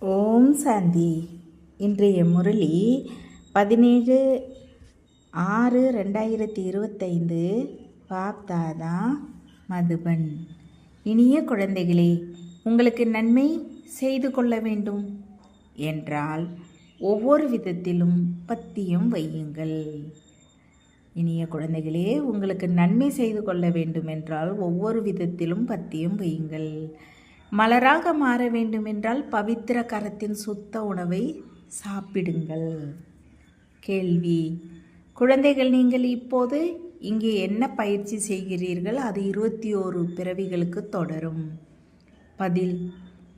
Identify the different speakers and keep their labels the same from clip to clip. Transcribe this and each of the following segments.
Speaker 1: ஓம் சாந்தி. இன்றைய முரளி 17/6/2025. பாப்தாதா, மதுபன். இனிய குழந்தைகளே, உங்களுக்கு நன்மை செய்து கொள்ள வேண்டும் என்றால் ஒவ்வொரு விதத்திலும் பத்தியம் வையுங்கள். இனிய குழந்தைகளே, உங்களுக்கு நன்மை செய்து கொள்ள வேண்டும் என்றால் ஒவ்வொரு விதத்திலும் பத்தியம் வையுங்கள். மலராக மாற வேண்டுமென்றால் பவித்திர கரத்தின் சுத்த உணவை சாப்பிடுங்கள். கேள்வி: குழந்தைகள், நீங்கள் இப்போது இங்கே என்ன பயிற்சி செய்கிறீர்கள்? அது 21 பிறவிகளுக்கு தொடரும். பதில்: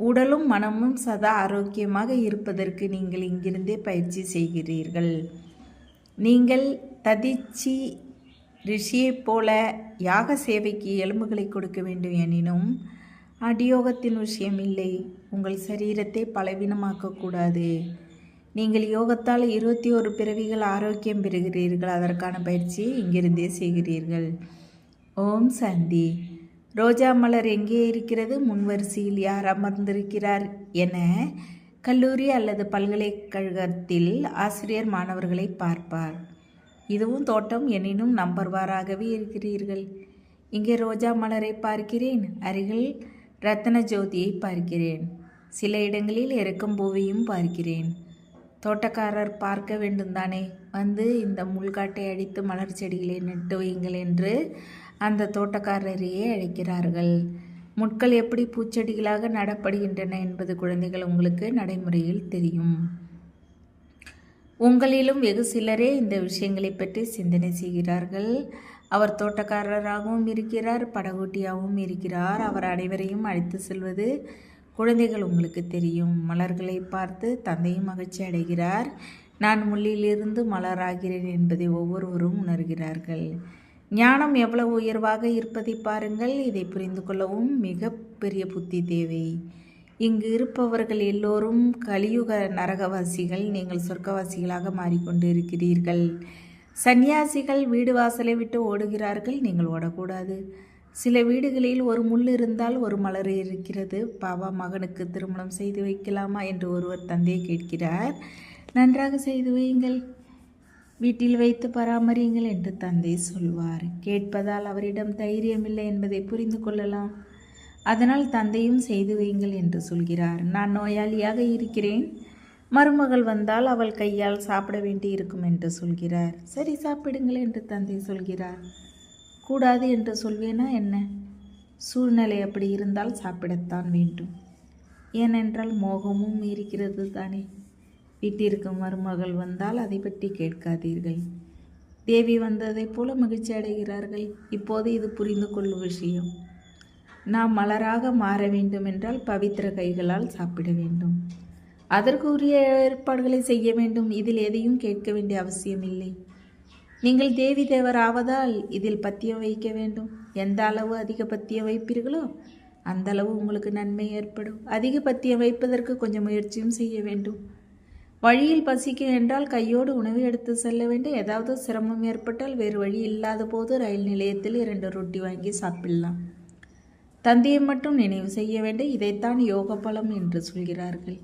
Speaker 1: உடலும் மனமும் சதா ஆரோக்கியமாக இருப்பதற்கு நீங்கள் இங்கிருந்தே பயிற்சி செய்கிறீர்கள். நீங்கள் ததிச்சி ரிஷியைப் போல யாக சேவைக்கு எலும்புகளை கொடுக்க வேண்டும் எனினும் அடியோகத்தின் விஷயம் இல்லை. உங்கள் சரீரத்தை பலவீனமாக்கக்கூடாது. நீங்கள் யோகத்தால் 21 பிறவிகள் ஆரோக்கியம் பெறுகிறீர்கள். அதற்கான பயிற்சியை இங்கிருந்தே செய்கிறீர்கள். ஓம் சாந்தி. ரோஜா மலர் எங்கே இருக்கிறது? முன்வரிசையில் யார் அமர்ந்திருக்கிறார் என கல்லூரி அல்லது பல்கலைக்கழகத்தில் ஆசிரியர் மாணவர்களை பார்ப்பார். இதுவும் தோட்டம், எனினும் நம்பர்வாராகவே இருக்கிறீர்கள். இங்கே ரோஜா மலரை பார்க்கிறேன், அருகில் ரத்ன ஜோதியை பார்க்கிறேன், சில இடங்களில் எருக்கும் பூவையும் பார்க்கிறேன். தோட்டக்காரர் பார்க்க வேண்டும் தானே? வந்து இந்த முள்காட்டை அடித்து மலர் செடிகளை நட்டு வையுங்கள் என்று அந்த தோட்டக்காரரையே அழைக்கிறார்கள். முட்கள் எப்படி பூச்செடிகளாக நடப்படுகின்றன என்பது குழந்தைகள் உங்களுக்கு நடைமுறையில் தெரியும். உங்களிலும் வெகு சிலரே இந்த விஷயங்களை பற்றி சிந்தனை செய்கிறார்கள். அவர் தோட்டக்காரராகவும் இருக்கிறார், படகோட்டியாகவும் இருக்கிறார். அவர் அனைவரையும் அழைத்து செல்வது குழந்தைகள் உங்களுக்கு தெரியும். மலர்களை பார்த்து தந்தையும் மகிழ்ச்சி அடைகிறார். நான் முள்ளிலிருந்து மலராகிறேன் என்பதை ஒவ்வொருவரும் உணர்கிறார்கள். ஞானம் எவ்வளவு உயர்வாக இருப்பதை பாருங்கள். இதை புரிந்து கொள்ளவும் மிக பெரிய புத்தி தேவை. இங்கு இருப்பவர்கள் எல்லோரும் கலியுக நரகவாசிகள். நீங்கள் சொர்க்கவாசிகளாக மாறிக்கொண்டு இருக்கிறீர்கள். சந்நியாசிகள் வீடு வாசலை விட்டு ஓடுகிறார்கள். நீங்கள் ஓடக்கூடாது. சில வீடுகளில் ஒரு முள் இருந்தால் ஒரு மலர் இருக்கிறது. பாபா, மகனுக்கு திருமணம் செய்து வைக்கலாமா என்று ஒருவர் தந்தையை கேட்கிறார். நன்றாக செய்து வையுங்கள், வீட்டில் வைத்து பராமரியுங்கள் என்று தந்தை சொல்வார். கேட்பதால் அவரிடம் தைரியமில்லை என்பதை புரிந்து கொள்ளலாம். அதனால் தந்தையும் செய்து வையுங்கள் என்று சொல்கிறார். நான் நோயாளியாக இருக்கிறேன், மருமகள் வந்தால் அவள் கையால் சாப்பிட வேண்டி இருக்கும் என்று சொல்கிறார். சரி, சாப்பிடுங்கள் என்று தந்தை சொல்கிறார். கூடாது என்று சொல்வேனா என்ன? சூழ்நிலை அப்படி இருந்தால் சாப்பிடத்தான் வேண்டும். ஏனென்றால் மோகமும் இருக்கிறது தானே. வீட்டிற்கு மருமகள் வந்தால் அதை பற்றி கேட்காதீர்கள். தேவி வந்ததைப் போல மகிழ்ச்சி அடைகிறார்கள். இப்போது இது புரிந்து கொள்ளும் விஷயம். நாம் மலராக மாற வேண்டும் என்றால் பவித்திர கைகளால் சாப்பிட வேண்டும். அதற்கு உரிய ஏற்பாடுகளை செய்ய வேண்டும். இதில் எதையும் கேட்க வேண்டிய அவசியம் இல்லை. நீங்கள் தேவி தேவர் ஆவதால் இதில் பத்தியம் வைக்க வேண்டும். எந்த அளவு அதிக பத்தியம் வைப்பீர்களோ அந்த அளவு உங்களுக்கு நன்மை ஏற்படும். அதிக பத்தியம் வைப்பதற்கு கொஞ்சம் முயற்சியும் செய்ய வேண்டும். வழியில் பசிக்கும் என்றால் கையோடு உணவு எடுத்து செல்ல வேண்டும். ஏதாவது சிரமம் ஏற்பட்டால் வேறு வழி இல்லாத போது ரயில் நிலையத்தில் 2 ரொட்டி வாங்கி சாப்பிடலாம். தந்தையை மட்டும் நினைவு செய்ய வேண்டும். இதைத்தான் யோக பலம் என்று சொல்கிறார்கள்.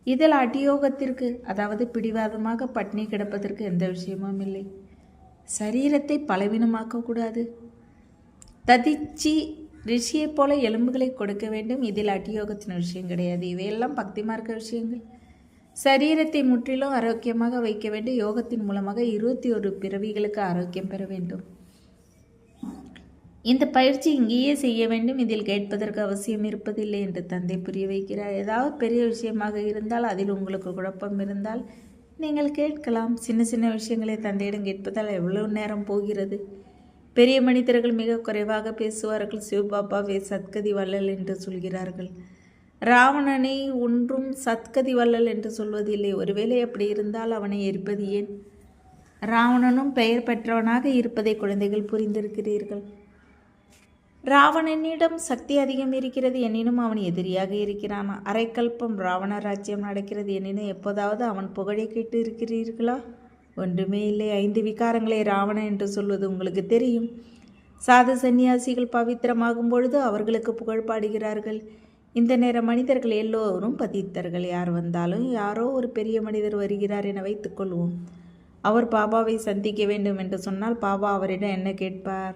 Speaker 1: இதில் அடியோகத்திற்கு, அதாவது பிடிவாதமாக பட்னி கிடப்பதற்கு எந்த விஷயமும் இல்லை. சரீரத்தை பலவீனமாக்கக்கூடாது. ததிச்சி ரிஷியைப் போல எலும்புகளை கொடுக்க வேண்டும். இதில் அடியோகத்தின் விஷயம் கிடையாது. இவையெல்லாம் பக்தி மார்க்க விஷயங்கள். சரீரத்தை முற்றிலும் ஆரோக்கியமாக வைக்க வேண்டும். யோகத்தின் மூலமாக 21 பிறவிகளுக்கு ஆரோக்கியம் பெற வேண்டும். இந்த பயிற்சி இங்கேயே செய்ய வேண்டும். இதில் கேட்பதற்கு அவசியம் இருப்பதில்லை என்று தந்தை புரிய வைக்கிறார். ஏதாவது பெரிய விஷயமாக இருந்தால், அதில் உங்களுக்கு குழப்பம் இருந்தால் நீங்கள் கேட்கலாம். சின்ன சின்ன விஷயங்களை தந்தையிடம் கேட்பதால் எவ்வளவு நேரம் போகிறது? பெரிய மனிதர்கள் மிக குறைவாக பேசுவார்கள். சிவபாபாவை சத்கதி வள்ளல் என்று சொல்கிறார்கள். ராவணனை ஒன்றும் சத்கதி வள்ளல் என்று சொல்வதில்லை. ஒருவேளை அப்படி இருந்தால் அவனை எரிப்பது ஏன்? ராவணனும் பெயர் பெற்றவனாக இருப்பதை குழந்தைகள் புரிந்திருக்கிறீர்கள். ராவணனிடம் சக்தி அதிகம் இருக்கிறது, எனினும் அவன் எதிரியாக இருக்கிறான். அரைக்கல்பம் ராவண ராஜ்யம் நடக்கிறது, எனினும் எப்போதாவது அவன் புகழை கேட்டு இருக்கிறீர்களா? ஒன்றுமே இல்லை. 5 விகாரங்களை ராவணன் என்று சொல்வது உங்களுக்கு தெரியும். சாது சந்நியாசிகள் பவித்திரமாகும் பொழுது அவர்களுக்கு புகழ் பாடுகிறார்கள். இந்த நேர மனிதர்கள் எல்லோரும் பதித்தர்கள். யார் வந்தாலும் யாரோ ஒரு பெரிய மனிதர் வருகிறார் என வைத்துக்கொள்வோம். அவர் பாபாவை சந்திக்க வேண்டும் என்று சொன்னால் பாபா அவரிடம் என்ன கேட்பார்?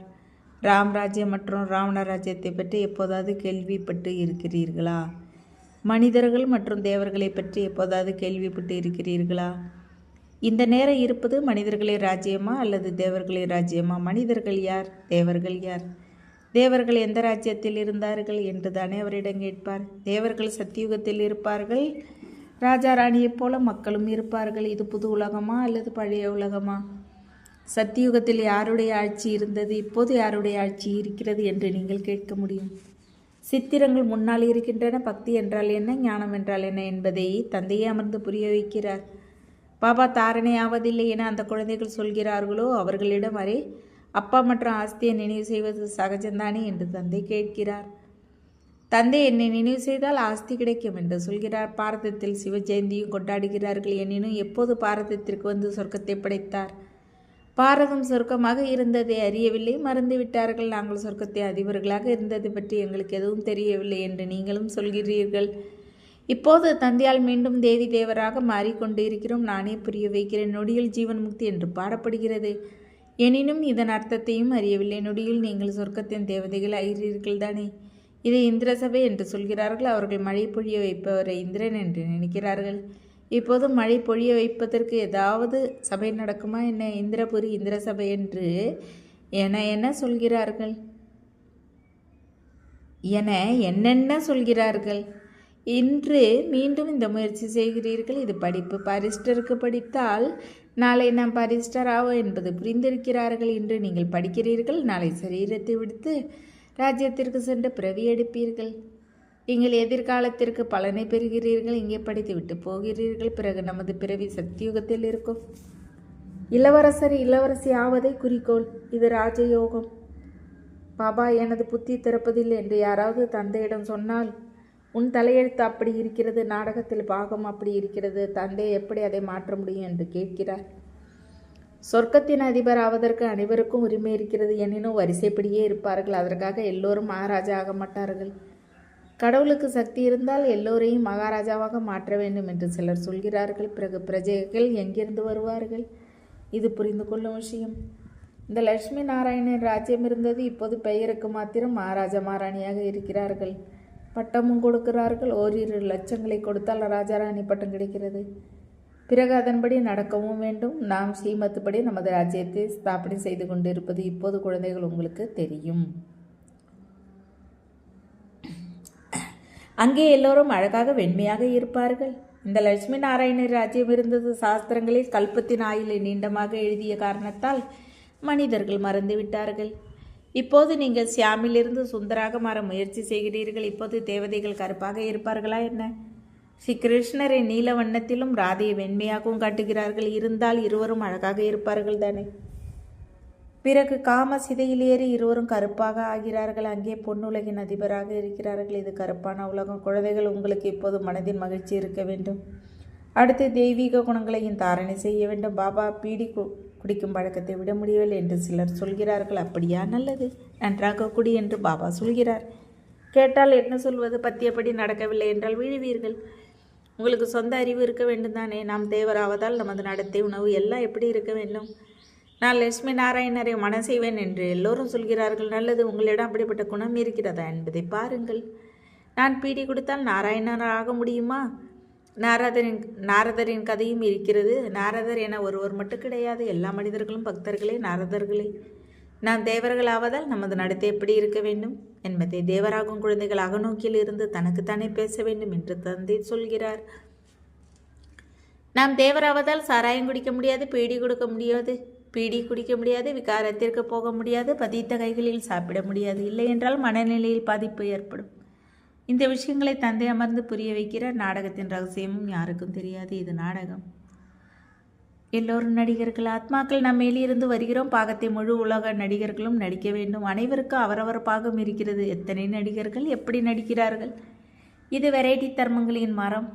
Speaker 1: ராம்ராஜ்யம் மற்றும் ராவண ராஜ்யத்தை பற்றி எப்போதாவது கேள்விப்பட்டு இருக்கிறீர்களா? மனிதர்கள் மற்றும் தேவர்களை பற்றி எப்போதாவது கேள்விப்பட்டு இருக்கிறீர்களா? இந்த நேரம் இருப்பது மனிதர்களின் ராஜ்யமா அல்லது தேவர்களின் ராஜ்யமா? மனிதர்கள் யார்? தேவர்கள் யார்? தேவர்கள் எந்த ராஜ்யத்தில் இருந்தார்கள் என்று தானே அவரிடம் கேட்பார். தேவர்கள் சத்தியுகத்தில் இருப்பார்கள். ராஜா ராணியைப் போல மக்களும் இருப்பார்கள். இது புது உலகமா அல்லது பழைய உலகமா? சத்தியுகத்தில் யாருடைய ஆட்சி இருந்தது, இப்போது யாருடைய ஆட்சி இருக்கிறது என்று நீங்கள் கேட்க முடியும். சித்திரங்கள் முன்னால் இருக்கின்றன. பக்தி என்றால் என்ன, ஞானம் என்றால் என்ன என்பதை தந்தையே அமர்ந்து புரிய வைக்கிறார். பாபா தாரணை ஆவதில்லை என அந்த குழந்தைகள் சொல்கிறார்களோ அவர்களிடம் அரே அப்பா மற்றும் ஆஸ்தியை நினைவு செய்வது சகஜம்தானே என்று தந்தை கேட்கிறார். தந்தை என்னை நினைவு செய்தால் ஆஸ்தி கிடைக்கும் என்று சொல்கிறார். பாரதத்தில் சிவ ஜெயந்தியும் கொண்டாடுகிறார்கள். எனினும் எப்போது பாரதத்திற்கு வந்து சொர்க்கத்தை படைத்தார்? பாரதம் சொர்க்கமாக இருந்ததை அறியவில்லை, மறந்துவிட்டார்கள். நாங்கள் சொர்க்கத்தை அதிபர்களாக இருந்தது பற்றி எங்களுக்கு எதுவும் தெரியவில்லை என்று நீங்களும் சொல்கிறீர்கள். இப்போது தந்தையால் மீண்டும் தேவி தேவராக மாறிக்கொண்டு இருக்கிறோம். நானே புரிய வைக்கிறேன். நொடியில் ஜீவன் முக்தி என்று பாடப்படுகிறது. எனினும் இதன் அர்த்தத்தையும் அறியவில்லை. நொடியில் நீங்கள் சொர்க்கத்தின் தேவதைகள் ஆகிறீர்கள் தானே. இதை இந்திர சபை என்று சொல்கிறார்கள். அவர்கள் மழை பொழிய வைப்பவரை இந்திரன் என்று நினைக்கிறார்கள். இப்போது மழை பொழிய வைப்பதற்கு ஏதாவது சபை நடக்குமா என்ன? இந்திரபுரி இந்திர சபை என்று என்ன சொல்கிறார்கள், என என்னென்ன சொல்கிறார்கள். இன்று மீண்டும் இந்த முயற்சி செய்கிறீர்கள். இது படிப்பு. பாரிஸ்டருக்கு படித்தால் நாளை நாம் பாரிஸ்டர் ஆவோம் என்பது புரிந்திருக்கிறார்கள். இன்று நீங்கள் படிக்கிறீர்கள், நாளை சரீரத்தை விடுத்து ராஜ்யத்திற்கு சென்று பிறவி எடுப்பீர்கள். நீங்கள் எதிர்காலத்திற்கு பலனை பெறுகிறீர்கள். இங்கே படித்துவிட்டு போகிறீர்கள். பிறகு நமது பிறவி சத்தியுகத்தில் இருக்கும். இளவரசர் இளவரசி ஆவதை குறிக்கோள். இது ராஜயோகம். பாபா எனது புத்தி திறப்பதில்லை என்று யாராவது தந்தையிடம் சொன்னால், உன் தலையெழுத்து அப்படி இருக்கிறது, நாடகத்தில் பாகம் அப்படி இருக்கிறது, தந்தை எப்படி அதை மாற்ற முடியும் என்று கேட்கிறார். சொர்க்கத்தின் அதிபர் ஆவதற்கு அனைவருக்கும் உரிமை இருக்கிறது. எனினும் வரிசைப்படியே இருப்பார்கள். அதற்காக எல்லோரும் மகாராஜா ஆக மாட்டார்கள். கடவுளுக்கு சக்தி இருந்தால் எல்லோரையும் மகாராஜாவாக மாற்ற வேண்டும் என்று சிலர் சொல்கிறார்கள். பிறகு பிரஜைகள் எங்கிருந்து வருவார்கள்? இது புரிந்து கொள்ளும் விஷயம். இந்த லட்சுமி நாராயணன் ராஜ்யம் இருந்தது. இப்போது பெயருக்கு மாத்திரம் மகாராஜா மகாராணியாக இருக்கிறார்கள். பட்டமும் கொடுக்கிறார்கள். ஓரிரு லட்சங்களை கொடுத்தால் ராஜாராணி பட்டம் கிடைக்கிறது. பிறகு அதன்படி நடக்கவும் வேண்டும். நாம் ஸ்ரீமத்துப்படி நமது ராஜ்யத்தை ஸ்தாபனை செய்து கொண்டிருப்பது இப்போது குழந்தைகள் உங்களுக்கு தெரியும். அங்கே எல்லோரும் அழகாக வெண்மையாக இருப்பார்கள். இந்த லட்சுமி நாராயணர் ராஜ்யம் இருந்தது. சாஸ்திரங்களில் கல்பத்தின் ஆயுளை நீண்டமாக எழுதிய காரணத்தால் மனிதர்கள் மறந்துவிட்டார்கள். இப்போது நீங்கள் சியாமிலிருந்து சுந்தராக மாற முயற்சி செய்கிறீர்கள். இப்போது தேவதைகள் கருப்பாக இருப்பார்களா என்ன? ஸ்ரீ கிருஷ்ணரை நீல வண்ணத்திலும் ராதையை வெண்மையாகவும் காட்டுகிறார்கள். இருந்தால் இருவரும் அழகாக இருப்பார்கள் தானே. பிறகு காம சிதையில் ஏறி இருவரும் கருப்பாக ஆகிறார்கள். அங்கே பொன்னுலகின் அதிபராக இருக்கிறார்கள். இது கருப்பான உலகம். குழந்தைகள், உங்களுக்கு இப்போது மனதின் மகிழ்ச்சி இருக்க வேண்டும். அடுத்து தெய்வீக குணங்களையும் தாரணை செய்ய வேண்டும். பாபா பீடி குடிக்கும் பழக்கத்தை விட முடியவில்லை என்று சிலர் சொல்கிறார்கள். அப்படியா? நல்லது, நன்றாக குடி என்று பாபா சொல்கிறார். கேட்டால் என்ன சொல்வது? பத்தியப்படி நடக்கவில்லை என்றால் விழுவீர்கள். உங்களுக்கு சொந்த அறிவு இருக்க வேண்டும் தானே. நாம் தேவராவதால் நமது நடத்தை, உணவு எல்லாம் எப்படி இருக்க வேண்டும்? நான் லட்சுமி நாராயணரை மனம் செய்வேன் என்று எல்லோரும் சொல்கிறார்கள். நல்லது, உங்களிடம் அப்படிப்பட்ட குணம் இருக்கிறதா என்பதை பாருங்கள். நான் பீடி கொடுத்தால் நாராயணர் ஆக முடியுமா? நாரதரின் கதையும் இருக்கிறது. நாரதர் என ஒருவர் மட்டும் கிடையாது. எல்லா மனிதர்களும் பக்தர்களே, நாரதர்களே. நாம் தேவர்கள் ஆவதால் நமது நடத்தை எப்படி இருக்க வேண்டும் என்பதை தேவராகும் குழந்தைகள் அகநோக்கில் இருந்து தனக்குத்தானே பேச வேண்டும் என்று தந்தை சொல்கிறார். நாம் தேவராவதால் சாராயம் குடிக்க முடியாது, பீடி குடிக்க முடியாது, விகாரத்திற்கு போக முடியாது, பதித்த கைகளில் சாப்பிட முடியாது. இல்லை என்றால் மனநிலையில் பாதிப்பு ஏற்படும். இந்த விஷயங்களை தந்தை அமர்ந்து புரிய வைக்கிறார். நாடகத்தின் ரகசியமும் யாருக்கும் தெரியாது. இது நாடகம். எல்லோரும் நடிகர்கள். ஆத்மாக்கள் நம்ம மேலிருந்து வருகிறோம். பாகத்தை முழு உலக நடிகர்களும் நடிக்க வேண்டும். அனைவருக்கும் அவரவர் பாகம் இருக்கிறது. எத்தனை நடிகர்கள் எப்படி நடிக்கிறார்கள்? இது வெரைட்டி தர்மங்களின் மரம்.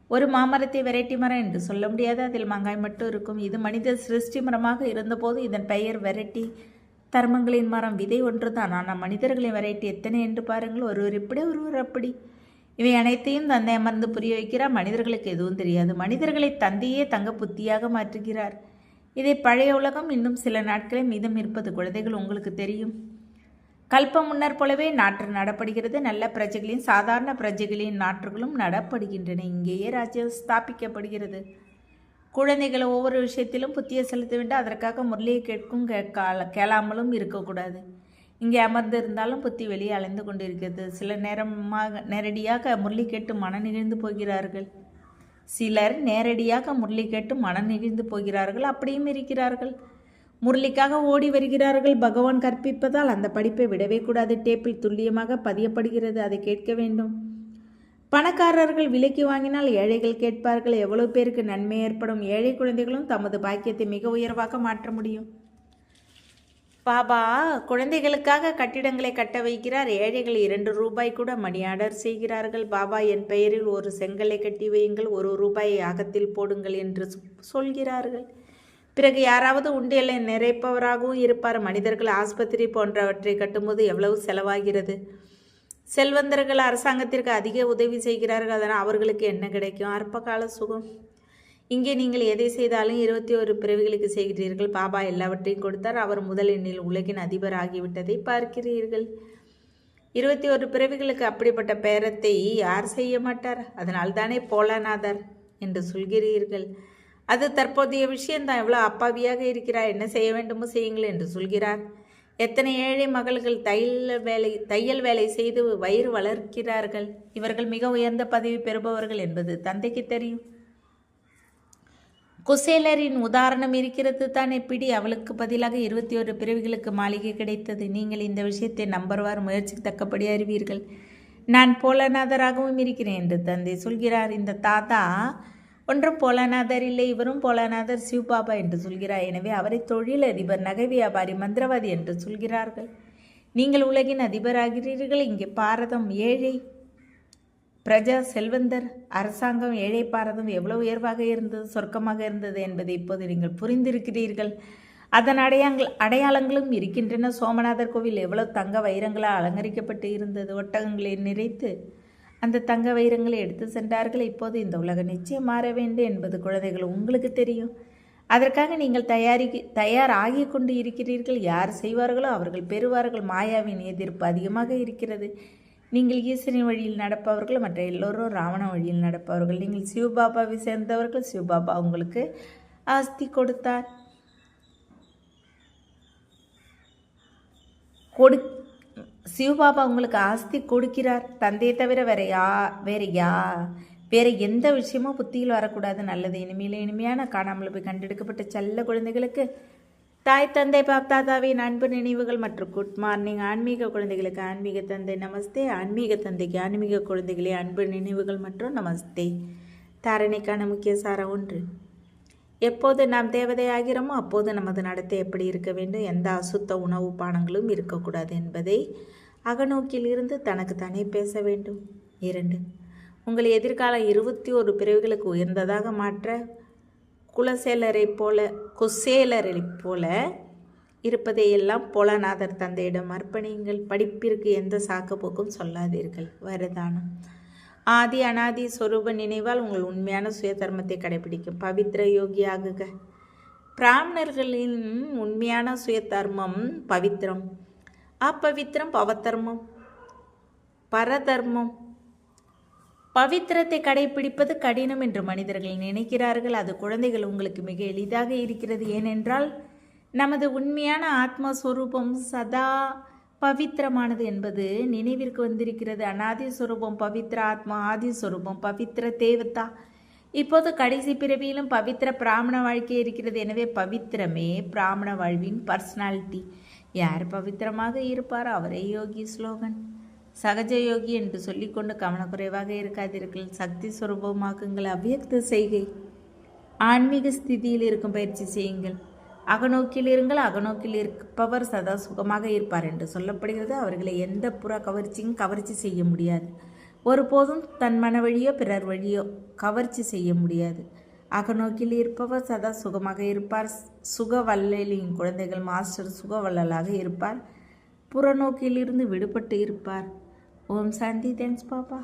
Speaker 1: ஒரு மாமரத்தை வெரைட்டி மரம் என்று சொல்ல முடியாது. அதில் மாங்காய் மட்டும் இருக்கும். இது மனித சிருஷ்டி மரமாக இருந்தபோது இதன் பெயர் வெரைட்டி தர்மங்களின் மரம். விதை ஒன்று தான். ஆனால் மனிதர்களின் வெரைட்டி எத்தனை என்று பாருங்கள். ஒருவர் இப்படி, ஒருவர் அப்படி. இவை அனைத்தையும் தந்தை அமர்ந்து புரிய வைக்கிறார். மனிதர்களுக்கு எதுவும் தெரியாது. மனிதர்களை தந்தையே தங்க புத்தியாக மாற்றுகிறார். இதை பழைய உலகம் இன்னும் சில நாட்களே மீதம் இருப்பது குழந்தைகள் உங்களுக்கு தெரியும். கல்பம் முன்னர் போலவே நாற்று நடப்படுகிறது. நல்ல பிரஜைகளின் சாதாரண பிரஜைகளின் நாற்றுகளும் நடப்படுகின்றன. இங்கேயே ராஜ்யம் ஸ்தாபிக்கப்படுகிறது. குழந்தைகளை ஒவ்வொரு விஷயத்திலும் புத்தியை செலுத்த வேண்டும். அதற்காக முரளியை கேட்கும் கேளாமலும் இருக்கக்கூடாது. இங்கே அமர்ந்து இருந்தாலும் புத்தி வெளியே அலைந்து கொண்டு இருக்கிறது. சில நேரடியாக முரளி கேட்டு மனம் நிகழ்ந்து போகிறார்கள். சிலர் நேரடியாக முரளி கேட்டு மனம் நிகழ்ந்து போகிறார்கள். அப்படியும் இருக்கிறார்கள். முரளிக்காக ஓடி வருகிறார்கள். பகவான் கற்பிப்பதால் அந்த படிப்பை விடவே கூடாது. டேப்பில் துல்லியமாக பதியப்படுகிறது. அதை கேட்க வேண்டும். பணக்காரர்கள் விலைக்கு வாங்கினால் ஏழைகள் கேட்பார்கள். எவ்வளவு பேருக்கு நன்மை ஏற்படும். ஏழை குழந்தைகளும் தமது பாக்கியத்தை மிக உயர்வாக மாற்ற முடியும். பாபா குழந்தைகளுக்காக கட்டிடங்களை கட்ட வைக்கிறார். ஏழைகள் 2 ரூபாய் கூட மணி ஆர்டர் செய்கிறார்கள். பாபா என் பெயரில் ஒரு செங்கலை கட்டி வையுங்கள், 1 ரூபாயை அகத்தில் போடுங்கள் என்று சொல்கிறார்கள். பிறகு யாராவது உண்டியலை நிறைப்பவராகவும் இருப்பார். மனிதர்கள் ஆஸ்பத்திரி போன்றவற்றை கட்டும்போது எவ்வளவு செலவாகிறது. செல்வந்தர்கள் அரசாங்கத்திற்கு அதிக உதவி செய்கிறார்கள். அதனால் அவர்களுக்கு என்ன கிடைக்கும்? அற்பகால சுகம். இங்கே நீங்கள் எதை செய்தாலும் 21 பிறவிகளுக்கு செய்கிறீர்கள். பாபா எல்லாவற்றையும் கொடுத்தார். அவர் முதல் எண்ணில் உலகின் அதிபர் ஆகிவிட்டதை பார்க்கிறீர்கள். 21 பிறவிகளுக்கு அப்படிப்பட்ட பேரத்தை யார் செய்ய மாட்டார்? அதனால் தானே போலாநாதர் என்று சொல்கிறீர்கள். அது தற்போதைய விஷயந்தான். எவ்வளோ அப்பாவியாக இருக்கிறார். என்ன செய்ய வேண்டுமோ செய்யுங்கள் என்று சொல்கிறார். எத்தனை ஏழை மகள்கள் தையல் வேலை செய்து வயிறு வளர்க்கிறார்கள். இவர்கள் மிக உயர்ந்த பதவி பெறுபவர்கள் என்பது தந்தைக்கு தெரியும். குசேலரின் உதாரணம் இருக்கிறது தானே. பிடி அவளுக்கு பதிலாக 21 பிறவிகளுக்கு மாளிகை கிடைத்தது. நீங்கள் இந்த விஷயத்தை நம்புவார் முயற்சி தக்கபடி அறிவீர்கள். நான் போலநாதராகவும் இருக்கிறேன் என்று தந்தை சொல்கிறார். இந்த தாத்தா ஒன்றும் போலநாதர் இல்லை, இவரும் போலநாதர் சிவபாபா என்று சொல்கிறார். எனவே அவரை தொழிலதிபர், நகை வியாபாரி, மந்திரவாதி என்று சொல்கிறார்கள். நீங்கள் உலகின் அதிபராகிறீர்கள். இங்கே பாரதம் ஏழை, பிரஜா செல்வந்தர், அரசாங்கம் ஏழை. பாரதம் எவ்வளவு உயர்வாக இருந்தது, சொர்க்கமாக இருந்தது என்பதை இப்போது நீங்கள் புரிந்திருக்கிறீர்கள். அதன் அடையாளங்களும் இருக்கின்றன. சோமநாதர் கோவில் எவ்வளவு தங்க வைரங்களால் அலங்கரிக்கப்பட்டு இருந்தது. ஒட்டகங்களை நிறைத்து அந்த தங்க வைரங்களை எடுத்து சென்றார்கள். இப்போது இந்த உலகம் நிச்சயம் மாற வேண்டும் என்பது குழந்தைகள் உங்களுக்கு தெரியும். அதற்காக நீங்கள் தயாராகி கொண்டு இருக்கிறீர்கள். யார் செய்வார்களோ அவர்கள் பெறுவார்கள். மாயாவின் எதிர்ப்பு அதிகமாக இருக்கிறது. நீங்கள் ஈஸ்வரின் வழியில் நடப்பவர்கள், மற்ற எல்லோரும் ராவண வழியில் நடப்பவர்கள். நீங்கள் சிவபாபாவை சேர்ந்தவர்கள். சிவபாபா உங்களுக்கு ஆஸ்தி கொடுத்தார். சிவபாபா உங்களுக்கு ஆஸ்தி கொடுக்கிறார். தந்தையை தவிர வேற எந்த விஷயமும் புத்தியில் வரக்கூடாது. நல்லது இனிமையான காணாமல் போய் கண்டெடுக்கப்பட்ட செல்ல குழந்தைகளுக்கு தாய் தந்தை பாப்தாதாவின் அன்பு நினைவுகள் மற்றும் குட் மார்னிங். ஆன்மீக குழந்தைகளுக்கு ஆன்மீக தந்தை நமஸ்தே. ஆன்மீக தந்தைக்கு ஆன்மீக குழந்தைகளே அன்பு நினைவுகள் மற்றும் நமஸ்தே. தாரணைக்கான முக்கிய சாரம் 1. எப்போது நாம் தேவதை ஆகிறோமோ அப்போது நமது நடத்தை எப்படி இருக்க வேண்டும், எந்த அசுத்த உணவு பானங்களும் இருக்கக்கூடாது என்பதை அகநோக்கில் இருந்து தனக்கு தானே பேச வேண்டும். 2. உங்கள் எதிர்காலம் 21 பிறவிகளுக்கு உயர்ந்ததாக மாற்ற குசேலரை போல இருப்பதையெல்லாம் போலநாதர் தந்தையிடம் அர்ப்பணியுங்கள். படிப்பிற்கு எந்த சாக்குப்போக்கும் சொல்லாதீர்கள். வரதானம். ஆதி அனாதி சொரூப நினைவால் உங்கள் உண்மையான சுய தர்மத்தை கடைபிடிக்கும். பவித்ர யோகி ஆகுக. பிராமணர்களின் உண்மையான சுய தர்மம் பவித்திரம். அப்பவித்திரம் பவத்தர்மம், பரதர்மம். பவித்திரத்தை கடைபிடிப்பது கடினம் என்று மனிதர்கள் நினைக்கிறார்கள். அது குழந்தைகள் உங்களுக்கு மிக எளிதாக இருக்கிறது. ஏனென்றால் நமது உண்மையான ஆத்மஸ்வரூபம் சதா பவித்திரமானது என்பது நினைவிற்கு வந்திருக்கிறது. அநாதி ஸ்வரூபம் பவித்ர ஆத்மா, ஆதி ஸ்வரூபம் பவித்ர தேவதா. இப்போது கடைசி பிறவியிலும் பவித்திர பிராமண வாழ்க்கை இருக்கிறது. எனவே பவித்திரமே பிராமண வாழ்வின் பர்சனாலிட்டி. யார் பவித்திரமாக இருப்பாரோ அவரே யோகி. ஸ்லோகன். சகஜ யோகி என்று சொல்லிக்கொண்டு கவனக்குறைவாக இருக்காதீர்கள். சக்தி ஸ்வரூபமாக்குங்கள். அவ்வியக்த செய்கை. ஆன்மீக ஸ்திதியில் இருக்கும் பயிற்சி செய்யுங்கள். அகநோக்கில் இருங்கள். அகநோக்கில் இருப்பவர் சதா சுகமாக இருப்பார் என்று சொல்லப்படுகிறது. அவர்களை எந்த புற கவர்ச்சி செய்ய முடியாது. ஒருபோதும் தன் மன வழியோ பிறர் வழியோ கவர்ச்சி செய்ய முடியாது. அகநோக்கில் இருப்பவர் சதா சுகமாக இருப்பார். சுகவல்லலின் குழந்தைகள் மாஸ்டர் சுகவல்லலாக இருப்பார். புறநோக்கிலிருந்து விடுபட்டு இருப்பார். ஓம் சாந்தி. தேங்க்ஸ் பாப்பா.